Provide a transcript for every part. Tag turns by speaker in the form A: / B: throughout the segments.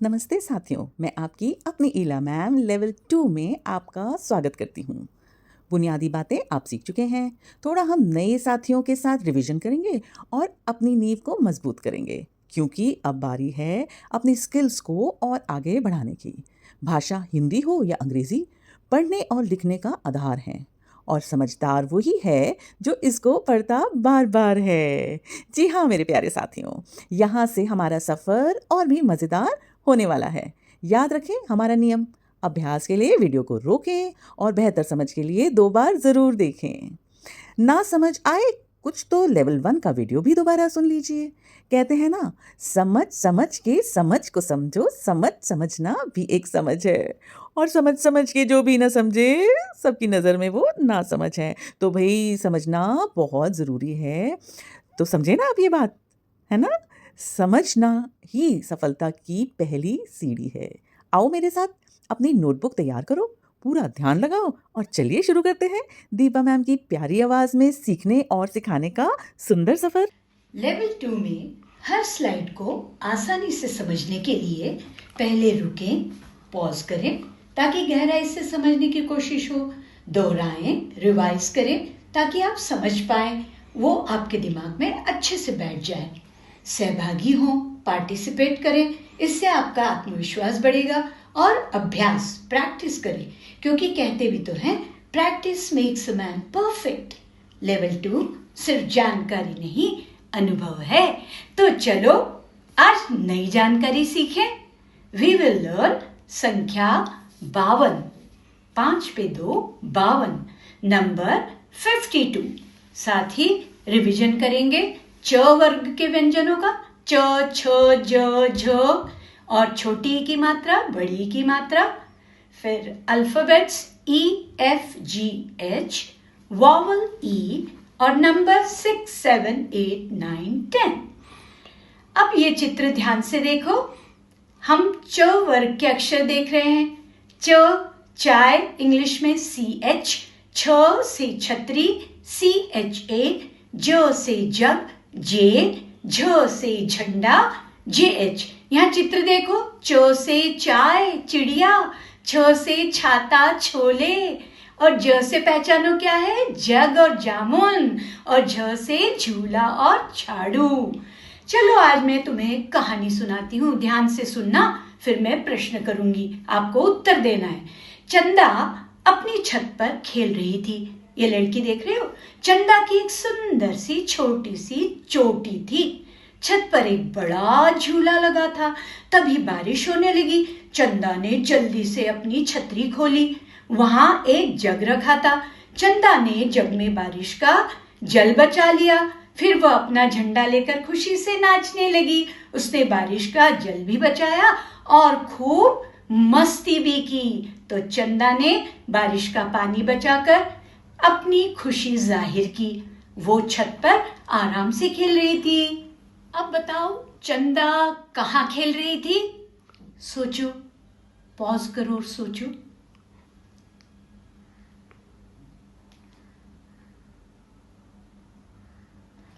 A: नमस्ते साथियों, मैं आपकी अपनी ईला मैम लेवल 2 में आपका स्वागत करती हूँ। बुनियादी बातें आप सीख चुके हैं। थोड़ा हम नए साथियों के साथ रिवीजन करेंगे और अपनी नींव को मजबूत करेंगे, क्योंकि अब बारी है अपनी स्किल्स को और आगे बढ़ाने की। भाषा हिंदी हो या अंग्रेजी, पढ़ने और लिखने का आधार है और समझदार वही है जो इसको पढ़ता बार बार है। जी हाँ मेरे प्यारे साथियों, यहाँ से हमारा सफ़र और भी मज़ेदार होने वाला है। याद रखें हमारा नियम, अभ्यास के लिए वीडियो को रोकें और बेहतर समझ के लिए 2 बार ज़रूर देखें। ना समझ आए कुछ तो लेवल 1 का वीडियो भी दोबारा सुन लीजिए। कहते हैं ना, समझ समझ के समझ को समझो, समझ समझना भी एक समझ है। और समझ समझ के जो भी ना समझे, सबकी नज़र में वो ना समझ है। तो भई समझना बहुत ज़रूरी है। तो समझे ना आप ये बात, है ना? समझना ही सफलता की पहली सीढ़ी है। आओ मेरे साथ अपनी नोटबुक तैयार करो, पूरा ध्यान लगाओ और चलिए शुरू करते हैं दीपा मैम की प्यारी आवाज में सीखने और सिखाने का सुंदर सफर।
B: लेवल 2 में हर स्लाइड को आसानी से समझने के लिए पहले रुकें, पॉज करें ताकि गहराई से समझने की कोशिश हो, दोहराएं, रिवाइज करें ताकि आप समझ पाएं, वो आपके दिमाग में अच्छे से बैठ जाए। सहभागी हों, पार्टिसिपेट करें, इससे आपका आत्मविश्वास बढ़ेगा और अभ्यास, प्रैक्टिस करें, क्योंकि कहते भी तो हैं practice makes a man perfect. Level 2 सिर्फ जानकारी नहीं, अनुभव है। तो चलो आज नई जानकारी सीखें। वी विल लर्न संख्या 52, 5 पे 2 52, नंबर 52। साथ ही रिवीजन करेंगे च वर्ग के व्यंजनों का, च छ ज झ, और छोटी की मात्रा, बड़ी की मात्रा, फिर alphabets E F G H, vowel E और नंबर 6 7 8 9 10। अब ये चित्र ध्यान से देखो। हम च वर्ग के अक्षर देख रहे हैं। च चाय इंग्लिश में CH, छ से छतरी CHA, ज से जग J, झ से झंडा JH। यहाँ चित्र देखो, च से चाय चिड़िया, छ से छाता छोले, और ज से पहचानो क्या है, जग और जामुन, और झ से झूला और झाड़ू। चलो आज मैं तुम्हें कहानी सुनाती हूँ, ध्यान से सुनना, फिर मैं प्रश्न करूंगी, आपको उत्तर देना है। चंदा अपनी छत पर खेल रही थी। ये लड़की देख रहे हो, चंदा की एक सुंदर सी छोटी सी चोटी थी। छत पर एक बड़ा झूला लगा था। तभी बारिश होने लगी। चंदा ने जल्दी से अपनी छतरी खोली। वहां एक जग रखा था। चंदा ने जग में बारिश का जल बचा लिया। फिर वह अपना झंडा लेकर खुशी से नाचने लगी। उसने बारिश का जल भी बचाया और खूब मस्ती भी की। तो चंदा ने बारिश का पानी बचाकर अपनी खुशी जाहिर की। वो छत पर आराम से खेल रही थी। अब बताओ चंदा कहाँ खेल रही थी? सोचो, पॉज करो और सोचो।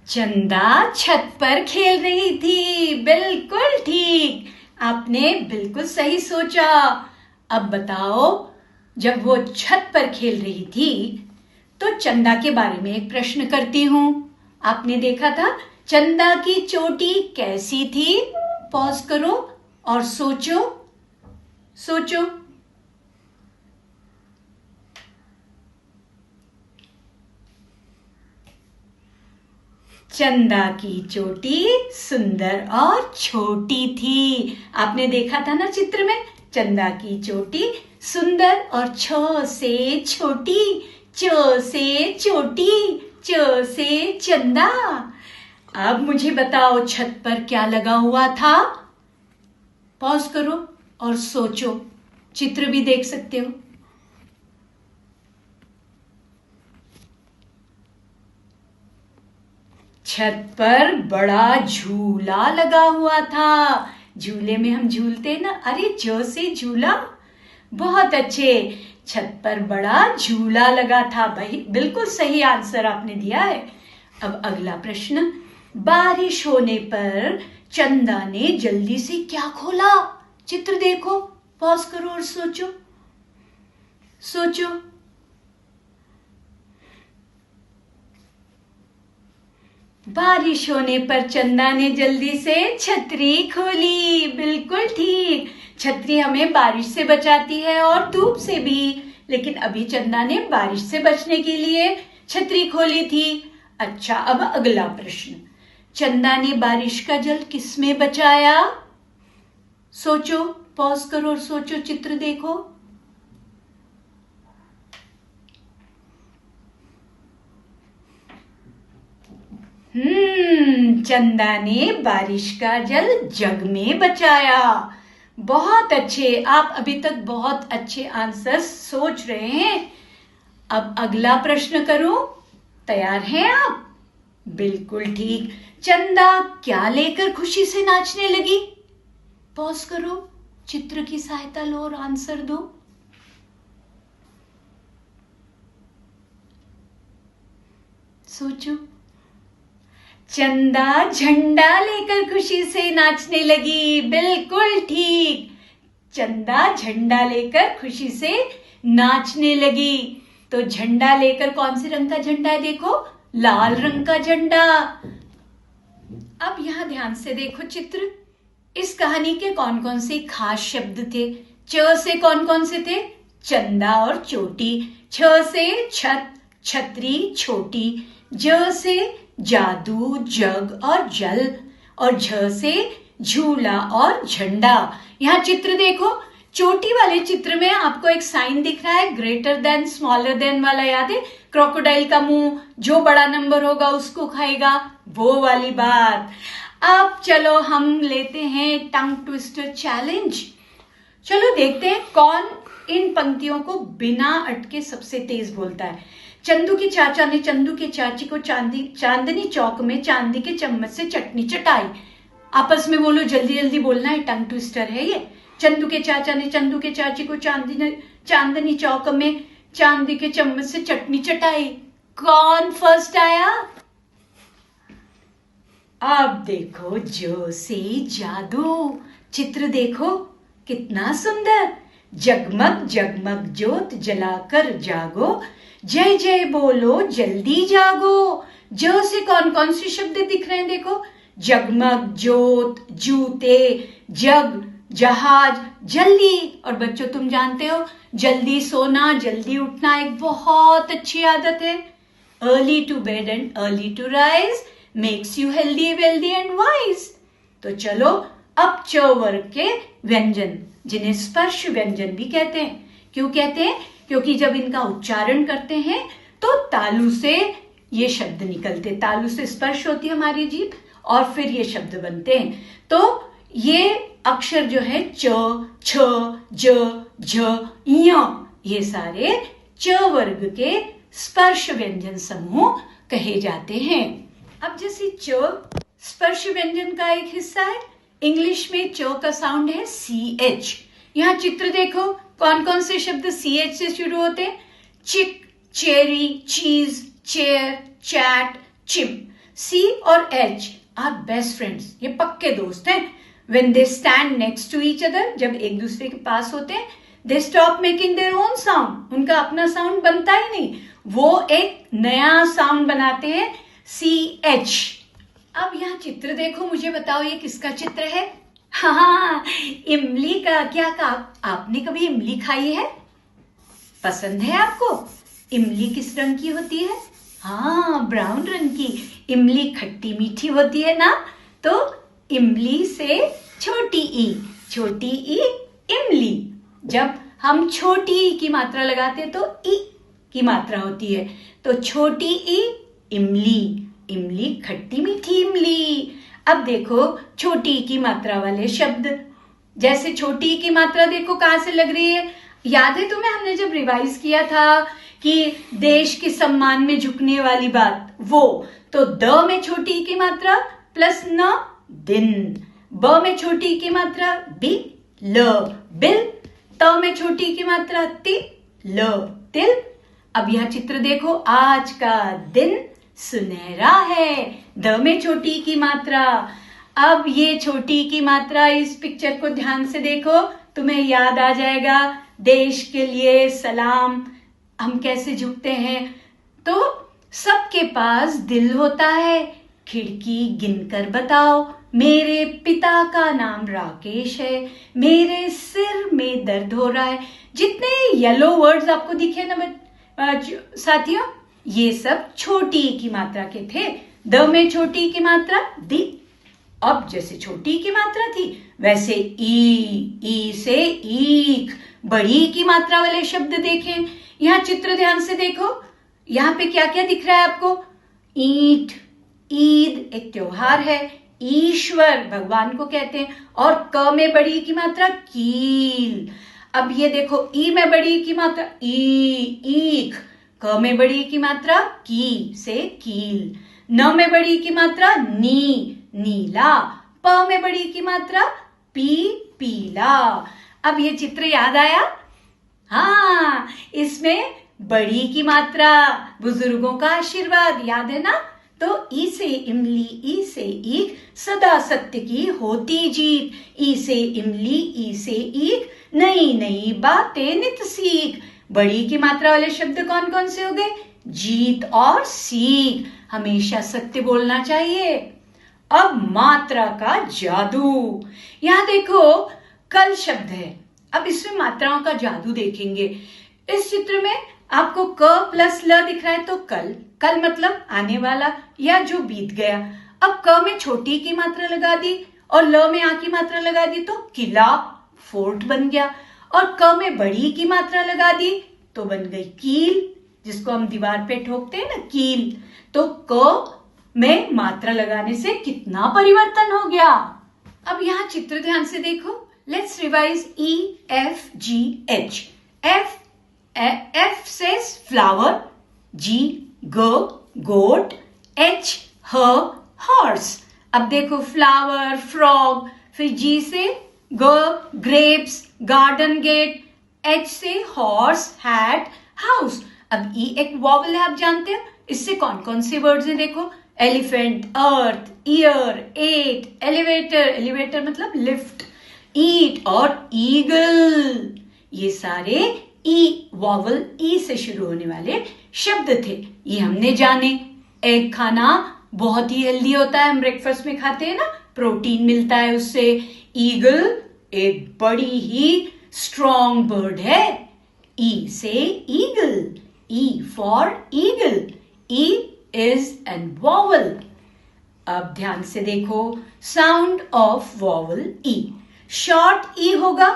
B: चंदा छत पर खेल रही थी। बिल्कुल ठीक, आपने बिल्कुल सही सोचा। अब बताओ, जब वो छत पर खेल रही थी तो चंदा के बारे में एक प्रश्न करती हूँ। आपने देखा था चंदा की चोटी कैसी थी? पॉज करो और सोचो सोचो। चंदा की चोटी सुंदर और छोटी थी। आपने देखा था ना चित्र में, चंदा की चोटी सुंदर और छ से छोटी, च से चोटी, च से चंदा। अब मुझे बताओ छत पर क्या लगा हुआ था? पॉज करो और सोचो, चित्र भी देख सकते हो। छत पर बड़ा झूला लगा हुआ था। झूले में हम झूलते ना, अरे जो से झूला, बहुत अच्छे। छत पर बड़ा झूला लगा था। भाई बिल्कुल सही आंसर आपने दिया है। अब अगला प्रश्न, बारिश होने पर चंदा ने जल्दी से क्या खोला? चित्र देखो, पॉज करो और सोचो। सोचो। बारिश होने पर चंदा ने जल्दी से छतरी खोली। बिल्कुल ठीक, छतरी हमें बारिश से बचाती है और धूप से भी। लेकिन अभी चंदा ने बारिश से बचने के लिए छतरी खोली थी। अच्छा, अब अगला प्रश्न, चंदा ने बारिश का जल किसमें बचाया? सोचो, पॉज करो और सोचो, चित्र देखो। चंदा ने बारिश का जल जग में बचाया। बहुत अच्छे, आप अभी तक बहुत अच्छे आंसर्स सोच रहे हैं। अब अगला प्रश्न करूं, तैयार हैं आप? बिल्कुल ठीक, चंदा क्या लेकर खुशी से नाचने लगी? पॉज करो, चित्र की सहायता लो और आंसर दो। सोचो। चंदा झंडा लेकर खुशी से नाचने लगी। बिल्कुल ठीक, चंदा झंडा लेकर खुशी से नाचने लगी। तो झंडा लेकर कौन से रंग का झंडा है? देखो, लाल रंग का झंडा। अब यहां ध्यान से देखो चित्र। इस कहानी के कौन कौन से खास शब्द थे? च से कौन कौन से थे? चंदा और चोटी। छ से छत, छतरी, छोटी। ज से जादू, जग और जल। और झ से झूला और झंडा। यहाँ चित्र देखो, चोटी वाले चित्र में आपको एक साइन दिख रहा है, ग्रेटर देन स्मॉलर देन वाला, याद है? क्रोकोडाइल का मुंह, जो बड़ा नंबर होगा उसको खाएगा, वो वाली बात। अब चलो हम लेते हैं टंग ट्विस्टर चैलेंज। चलो देखते हैं कौन इन पंक्तियों को बिना अटके सबसे तेज बोलता है। चंदू के चाचा ने चंदू के चाची को चांदनी चौक में चांदी के चम्मच से चटनी चटाई। आपस में बोलो, जल्दी जल्दी बोलना है, टंग ट्विस्टर है ये। चंदू के चाचा ने चंदू के चाची को चांदनी चौक में चांदी के चम्मच से चटनी चटाई। कौन फर्स्ट आया? अब देखो, जो से जादू। चित्र देखो कितना सुंदर। जगमग जगमग ज्योत जलाकर जागो, जय जय बोलो जल्दी जागो। जो से कौन कौन से शब्द दिख रहे हैं? देखो, जगमग, ज्योत, जूते, जग, जहाज, जल्दी। और बच्चों, तुम जानते हो जल्दी सोना, जल्दी उठना एक बहुत अच्छी आदत है। Early to bed and early to rise makes you healthy, wealthy and wise. तो चलो अब च वर्ग के व्यंजन, जिन्हें स्पर्श व्यंजन भी कहते हैं। क्यों कहते हैं? क्योंकि जब इनका उच्चारण करते हैं तो तालु से ये शब्द निकलते, तालु से स्पर्श होती है हमारी जीभ और फिर ये शब्द बनते हैं। तो ये अक्षर जो है च, छ, ज, झ, य, ये सारे च वर्ग के स्पर्श व्यंजन समूह कहे जाते हैं। अब जैसे च स्पर्श व्यंजन का एक हिस्सा है, इंग्लिश में च का साउंड है CH। यहाँ चित्र देखो, कौन कौन से शब्द CH से शुरू होते हैं? चिक, चेरी, चीज, चेयर, चैट, चिप। C और H आर बेस्ट फ्रेंड्स, ये पक्के दोस्त हैं। When they stand next to each other, जब एक दूसरे के पास होते हैं, they stop making their own sound, उनका अपना साउंड बनता ही नहीं, वो एक नया साउंड बनाते हैं, CH। अब यहाँ चित्र देखो, मुझे बताओ ये किसका चित्र है? हाँ, इमली का। क्या कहा? आपने कभी इमली खाई है? पसंद है आपको? इमली किस रंग की होती है? हाँ, ब्राउन रंग की। इमली खट्टी मीठी होती है ना? तो इमली से छोटी ई, छोटी ई इमली। जब हम छोटी ई की मात्रा लगाते हैं तो ई की मात्रा होती है, तो छोटी ई इमली, इमली खट्टी मीठी इमली। अब देखो छोटी ई की मात्रा वाले शब्द, जैसे छोटी ई की मात्रा देखो कहां से लग रही है? याद है तुम्हें, हमने जब रिवाइज किया था कि देश के सम्मान में झुकने वाली बात, वो तो द में छोटी ई की मात्रा प्लस न, दिन। ब में छोटी ई की मात्रा बी, ल, बिल। त में छोटी ई की मात्रा ति, ल, तिल। अब यह चित्र देखो, आज का दिन सुनहरा है, द में छोटी की मात्रा। अब ये छोटी की मात्रा, इस पिक्चर को ध्यान से देखो, तुम्हें याद आ जाएगा देश के लिए सलाम हम कैसे झुकते हैं। तो सबके पास दिल होता है, खिड़की गिनकर बताओ, मेरे पिता का नाम राकेश है, मेरे सिर में दर्द हो रहा है। जितने येलो वर्ड्स आपको दिखे ना साथियों, ये सब छोटी की मात्रा के थे। द में छोटी की मात्रा दी। अब जैसे छोटी की मात्रा थी वैसे ई से ईक, बड़ी की मात्रा वाले शब्द देखें। यहाँ चित्र ध्यान से देखो, यहाँ पे क्या क्या दिख रहा है आपको? ईंट, ईद एक त्योहार है, ईश्वर भगवान को कहते हैं, और क में बड़ी की मात्रा कील। अब ये देखो, ई में बड़ी की मात्रा ईख, क में बड़ी की मात्रा की से कील, न में बड़ी की मात्रा नीला, प में बड़ी की मात्रा पीला। अब ये चित्र याद आया? हाँ, इसमें बड़ी की मात्रा, बुजुर्गों का आशीर्वाद याद है ना? तो ई से इमली, ई से ईख, सदा सत्य की होती जीत। ई से इमली, ई से ईख, नई नई बातें नित सीख। बड़ी की मात्रा वाले शब्द कौन कौन से हो गए? जीत और सीख। हमेशा सत्य बोलना चाहिए। अब मात्रा का जादू। यहाँ देखो, कल शब्द है। अब इसमें मात्राओं का जादू देखेंगे। इस चित्र में आपको क प्लस ल दिख रहा है, तो कल मतलब आने वाला या जो बीत गया। अब क में छोटी की मात्रा लगा दी और ल में आ की मात्रा लगा दी तो किला, फोर्ट बन गया। और क में बड़ी की मात्रा लगा दी तो बन गई कील, जिसको हम दीवार पे ठोकते हैं ना, कील। तो क में मात्रा लगाने से कितना परिवर्तन हो गया। अब यहाँ चित्र ध्यान से देखो। Let's revise EFGH। F says flower, G goat, H horse। अब देखो, फ्लावर फ्रॉग, फिर G से grapes, garden gate, H से horse, hat, house। अब E एक वॉवल है, आप जानते हैं। इससे कौन कौन से वर्ड्स हैं देखो? एलिफेंट, अर्थ, ईयर, एट, एलिवेटर, एलिवेटर मतलब लिफ्ट, ईट और ईगल। ये सारे ई वॉवल ई से शुरू होने वाले शब्द थे, ये हमने जाने। एग खाना बहुत ही हेल्दी होता है, हम ब्रेकफास्ट में खाते हैं ना, प्रोटीन मिलता है उससे। ईगल एक बड़ी ही स्ट्रॉन्ग बर्ड है। ई से eagle, E for eagle, E is an vowel. अब ध्यान से देखो, sound of vowel E. Short E होगा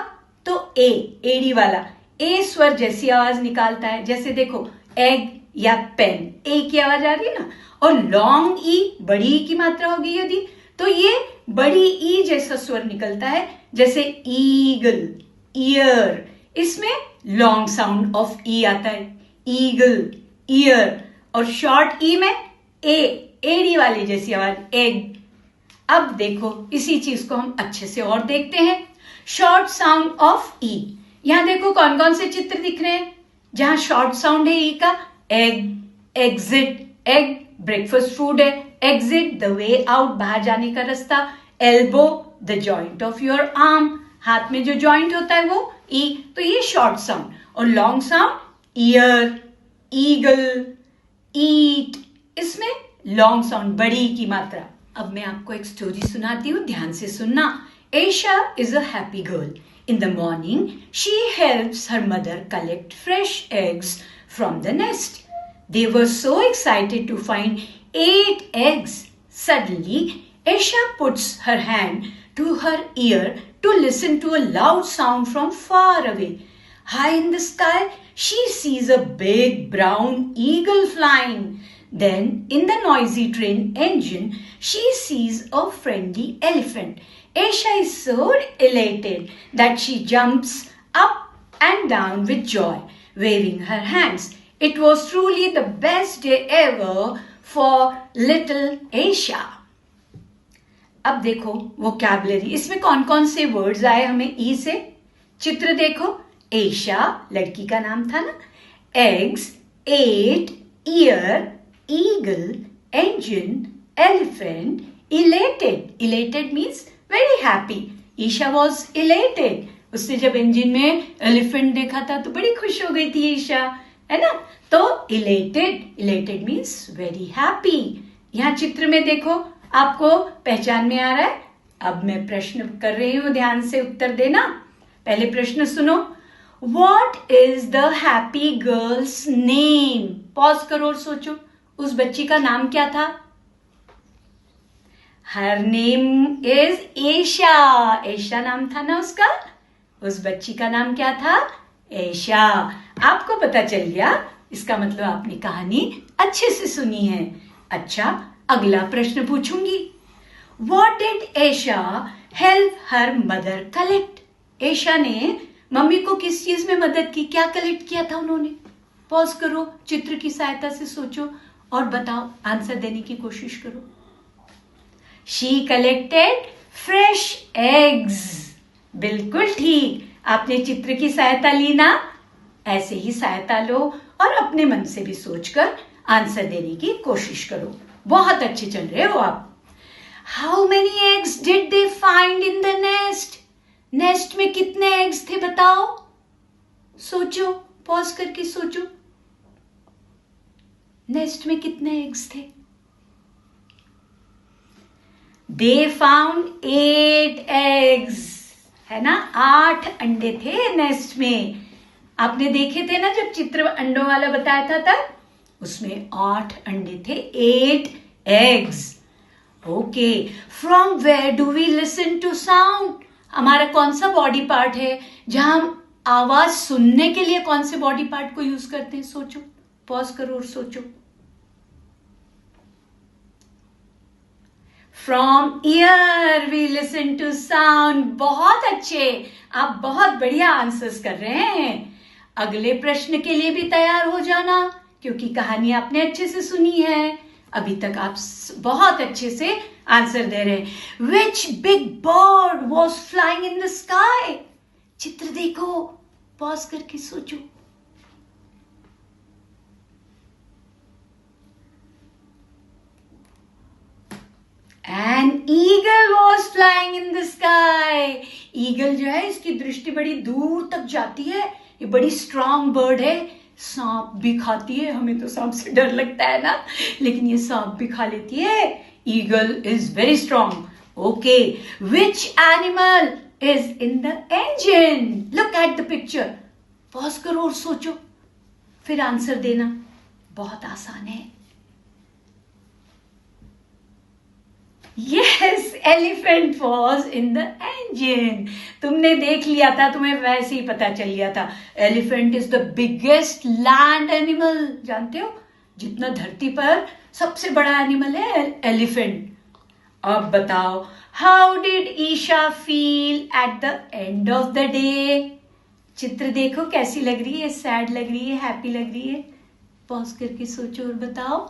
B: तो एडी वाला, ए स्वर जैसी आवाज निकालता है। जैसे देखो, एग या पेन, ए की आवाज आ रही है ना। और लॉन्ग ई, बड़ी की मात्रा होगी यदि, तो ये बड़ी ई जैसा स्वर निकलता है, जैसे ईगल, ईयर। इसमें लॉन्ग साउंड ऑफ ई आता है, ईगल, ईयर। और शॉर्ट ई में एडी वाली जैसी आवाज, एग। अब देखो, इसी चीज को हम अच्छे से और देखते हैं। शॉर्ट साउंड ऑफ ई। यहां देखो कौन कौन से चित्र दिख रहे हैं जहां शॉर्ट साउंड है ई का। Egg, exit, egg breakfast food है। एग्जिट द वे आउट, बाहर जाने का रास्ता। Elbow the joint of your arm, हाथ में जो जॉइंट होता है वो ई। तो ये शॉर्ट साउंड। और लॉन्ग साउंड, ईयर, ईगल, ईट। इसमें लॉन्ग साउंड, बड़ी की मात्रा। अब मैं आपको एक स्टोरी सुनाती हूँ, ध्यान से सुनना। Aisha is a happy girl. In the morning, she helps her mother collect fresh eggs from the nest. They were so excited to find 8 eggs. Suddenly, Aisha puts her hand to her ear to listen to a loud sound from far away. High in the sky, she sees a big brown eagle flying. Then, in the noisy train engine, she sees a friendly elephant. Aisha is so elated that she jumps up and down with joy, waving her hands. It was truly the best day ever for little Aisha. अब देखो vocabulary, इसमें कौन कौन से words आए हमें ई से। चित्र देखो, एशा लड़की का नाम था ना। Eggs, eat, ear, eagle, engine, elephant, Elated means very happy. Isha was elated. उसने जब इंजन में एलिफेंट देखा था तो बड़ी खुश हो गई थी ईशा, है ना? तो elated means very happy. यहाँ चित्र में देखो, आपको पहचान में आ रहा है? अब मैं प्रश्न कर रही हूं, ध्यान से उत्तर देना. पहले प्रश्न सुनो. What is the happy girl's name? Pause करो और सोचो, उस बच्ची का नाम क्या था? Her name is Esha. Esha नाम था ना उसका? उस बच्ची का नाम क्या था? एशा. आपको पता चल गया, इसका मतलब आपने कहानी अच्छे से सुनी है. अच्छा, अगला प्रश्न पूछूंगी. What did Esha help her mother collect? Esha ने मम्मी को किस चीज में मदद की? क्या कलेक्ट किया था उन्होंने? पॉज करो, चित्र की सहायता से सोचो और बताओ, आंसर देने की कोशिश करो. She collected fresh eggs. बिल्कुल ठीक, आपने चित्र की सहायता ली ना? ऐसे ही सहायता लो और अपने मन से भी सोचकर आंसर देने की कोशिश करो. बहुत अच्छे चल रहे हो आप. How many eggs did they find in the nest? Nest में कितने एग्स थे बताओ? सोचो, पॉज करके सोचो. नेस्ट में कितने एग्स थे? They found 8 eggs. है ना? 8 अंडे थे नेस्ट में. आपने देखे थे ना जब चित्र अंडों वाला बताया था तब? उसमें 8 अंडे थे, 8 eggs. Okay. From where do we listen to sound? हमारा कौन सा बॉडी पार्ट है जहां हम आवाज सुनने के लिए कौन से बॉडी पार्ट को यूज करते हैं? सोचो, पॉज करो और सोचो. From ear we listen to sound. बहुत अच्छे, आप बहुत बढ़िया आंसर्स कर रहे हैं. अगले प्रश्न के लिए भी तैयार हो जाना, क्योंकि कहानी आपने अच्छे से सुनी है. अभी तक आप बहुत अच्छे से आंसर दे रहे हैं. Which big bird was flying in the sky? चित्र देखो, पॉज करके सोचो. An eagle was flying in the sky. Eagle जो है, इसकी दृष्टि बड़ी दूर तक जाती है. ये बड़ी स्ट्रांग बर्ड है. सांप भी खाती है. हमें तो सांप से डर लगता है ना, लेकिन ये सांप भी खा लेती है. Eagle is very strong. Okay. Which animal is in the engine? Look at the picture. Pause करो और सोचो, फिर आंसर देना. बहुत आसान है. Yes, elephant was in the engine. तुमने देख लिया था, तुम्हें वैसे ही पता चल गया था. Elephant is the biggest land animal. जानते हो, जितना धरती पर सबसे बड़ा एनिमल है एलिफेंट. अब बताओ, how did Isha feel at the end of the day? चित्र देखो कैसी लग रही है, सैड लग रही है, हैप्पी लग रही है. पॉज करके सोचो और बताओ.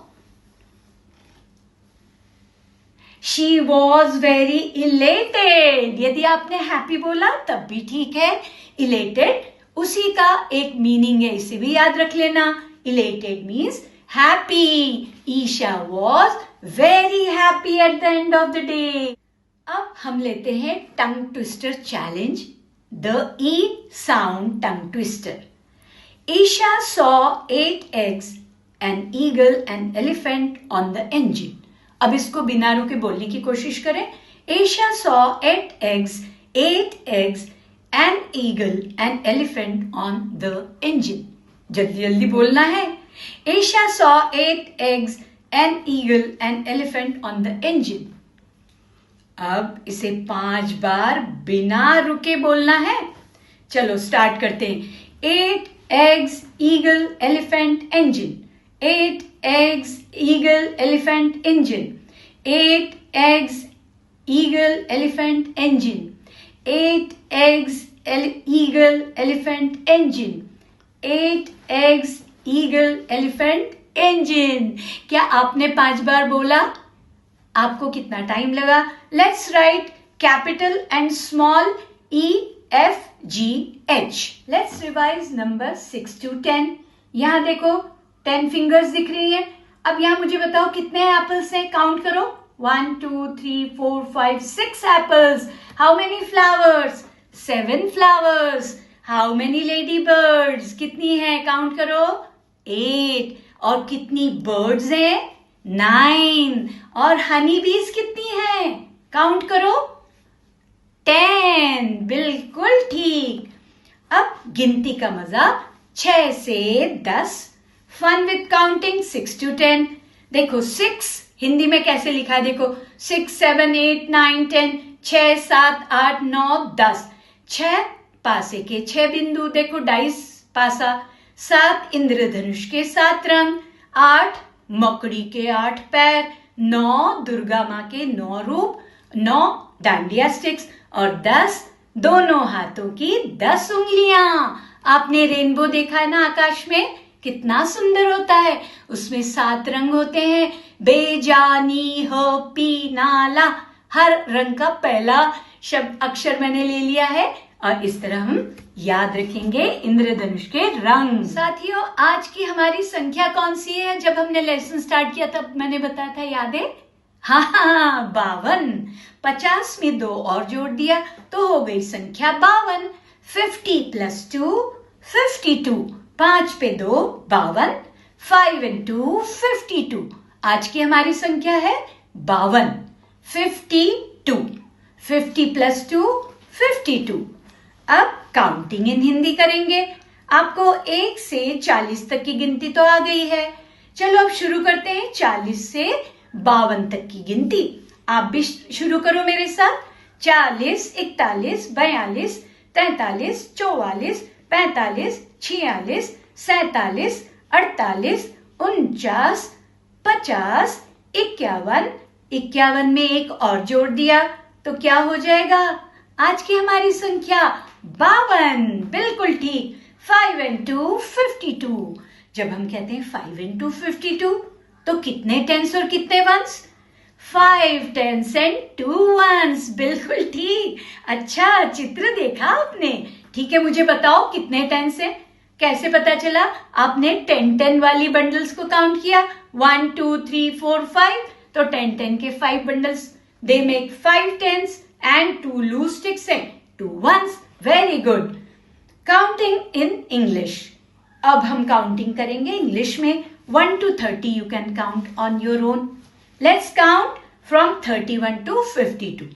B: She was very elated. यदि आपने हैप्पी बोला तब भी ठीक है. Elated उसी का एक मीनिंग है, इसे भी याद रख लेना. Elated means happy. Isha was very happy at the end of the day. अब हम लेते हैं tongue twister challenge. The E sound tongue twister. Isha saw 8 eggs, an eagle, an elephant on the engine. अब इसको बिना रुके बोलने की कोशिश करें. Aisha saw 8 eggs, an eagle, an elephant on the engine. जल्दी जल्दी बोलना है. Aisha saw 8 eggs, an eagle, an elephant on the engine. अब इसे 5 बार बिना रुके बोलना है. चलो स्टार्ट करते हैं. 8 eggs, eagle, elephant, engine. 8 eggs, eagle, elephant, engine. 8 eggs, eagle, elephant, engine. 8 eggs, eagle, elephant, engine. 8 eggs, eagle, elephant, engine. क्या आपने 5 बार बोला? आपको कितना टाइम लगा? Let's write capital and small E F G H. Let's revise number 6 to 10. यहाँ देखो 10 fingers दिख रही हैं. अब यहाँ मुझे बताओ कितने एप्पल्स हैं, काउंट करो. 1 2 3 4 5 6 apples. How many flowers? 7 flowers. How many ladybirds? कितनी है? काउंट करो. 8. और कितनी birds हैं? 9. और हनी बीज कितनी है? काउंट करो. 10. बिल्कुल ठीक. अब गिनती का मजा. 6 से 10. Fun with counting 6 to 10. देखो 6 हिंदी में कैसे लिखा है? देखो 6 7 8 9 10. 6 7 8 9 10. 6 पासे के 6 बिंदु. देखो डाइस पासा. 7 इंद्रधनुष के 7 रंग. 8 मकड़ी के 8 पैर. 9 दुर्गा माँ के 9 रूप. 9 डांडिया स्टिक्स. और 10 दोनों हाथों की 10 उंगलियां. आपने रेनबो देखा है ना आकाश में? कितना सुंदर होता है. उसमें 7 रंग होते हैं. बेजानी हो पी नाला. हर रंग का पहला शब्द अक्षर मैंने ले लिया है और इस तरह हम याद रखेंगे इंद्रधनुष के रंग. साथियों, आज की हमारी संख्या कौन सी है? जब हमने लेसन स्टार्ट किया तब मैंने बताया था, याद है? हाँ, 52. 50 में 2 और जोड़ दिया तो हो गई संख्या 52. 50 + 2 52. 5 पे 2 52. 5 and 2 52. आज की हमारी संख्या है 52. 52. 50 + 2 52. अब काउंटिंग इन हिंदी करेंगे. आपको 1 से 40 तक की गिनती तो आ गई है. चलो अब शुरू करते हैं 40 से 52 तक की गिनती. आप भी शुरू करो मेरे साथ. 40 41 42 43 44 45 46 47 48 49 50 51. 51 में एक और जोड़ दिया तो क्या हो जाएगा? आज की हमारी संख्या 52. बिल्कुल ठीक. 5 and 2 52. जब हम कहते हैं 5 and 2 52 तो कितने टेंस और कितने वंस? 5 10s and 2 ones. बिल्कुल ठीक. अच्छा, चित्र देखा आपने? ठीक है, मुझे बताओ कितने टेंस है? कैसे पता चला? आपने 10-10 वाली बंडल्स को काउंट किया. 1 2 3 4 5. तो 10-10 के 5 bundles. They make 5 tens and 2 loose sticks and 2 ones. Very good. Counting in English. अब हम काउंटिंग करेंगे इंग्लिश में. 1 to 30 you can count on your own. Let's count from 31 to 52.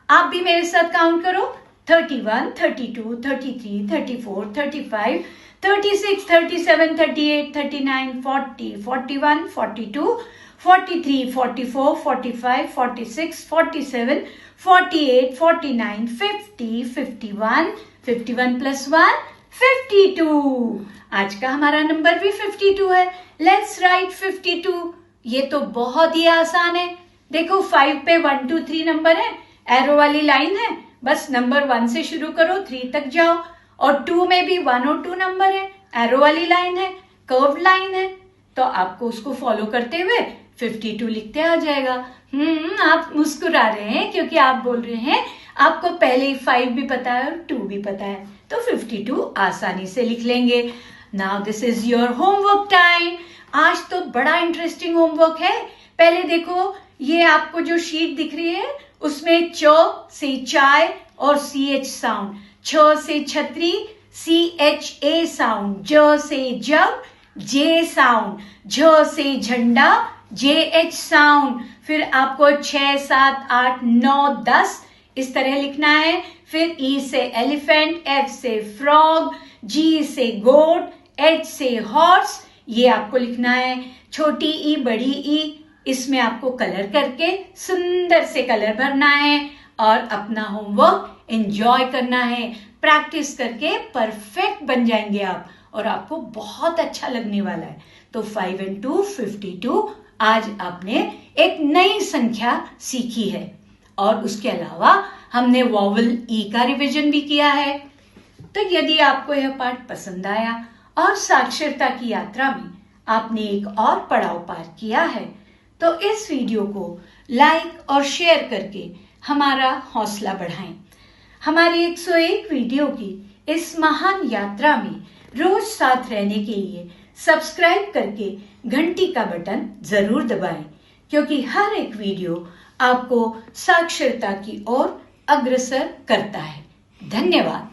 B: आप भी मेरे साथ काउंट करो. 31 32 33 34 35 36 37 38 39 40 41 42 43 44 45 46 47 48 49 50 51 51 + 1 52. आज का हमारा नंबर भी 52 है. Let's write 52. ये तो बहुत ही आसान है. देखो 5 पे 1 2 3 नंबर है. एरो वाली लाइन है. बस नंबर 1 से शुरू करो, 3 तक जाओ. और 2 में भी 1 और 2 नंबर है. एरो वाली लाइन है, कर्व लाइन है. तो आपको उसको फॉलो करते हुए 52 लिखते आ जाएगा. आप मुस्कुरा रहे हैं क्योंकि आप बोल रहे हैं आपको पहले ही 5 भी पता है और 2 भी पता है. तो 52 आसानी से लिख लेंगे. Now this is your homework time. आज तो बड़ा इंटरेस्टिंग होमवर्क है. पहले देखो, ये आपको जो शीट दिख रही है उसमें च से चाय और CH साउंड. छ से छतरी, CHA साउंड. ज से जग, J साउंड. झ से झंडा, JH साउंड. फिर आपको 6 7 8 9 10 इस तरह लिखना है. फिर E से एलिफेंट, F से फ्रॉग, G से गोट, H से हॉर्स. ये आपको लिखना है. छोटी ई बड़ी ई, इसमें आपको कलर करके सुंदर से कलर भरना है और अपना होमवर्क एंजॉय करना है. प्रैक्टिस करके परफेक्ट बन जाएंगे आप और आपको बहुत अच्छा लगने वाला है. तो 5 and 2 52. आज आपने एक नई संख्या सीखी है और उसके अलावा हमने वॉवल ई का रिवीजन भी किया है. तो यदि आपको यह पाठ पसंद आया और साक्षरता की यात्रा में आपने एक और पड़ाव पार किया है तो इस वीडियो को लाइक और शेयर करके हमारा हौसला बढ़ाएं. हमारी 101 वीडियो की इस महान यात्रा में रोज साथ रहने के लिए सब्सक्राइब करके घंटी का बटन जरूर दबाएं क्योंकि हर एक वीडियो आपको साक्षरता की ओर अग्रसर करता है। धन्यवाद।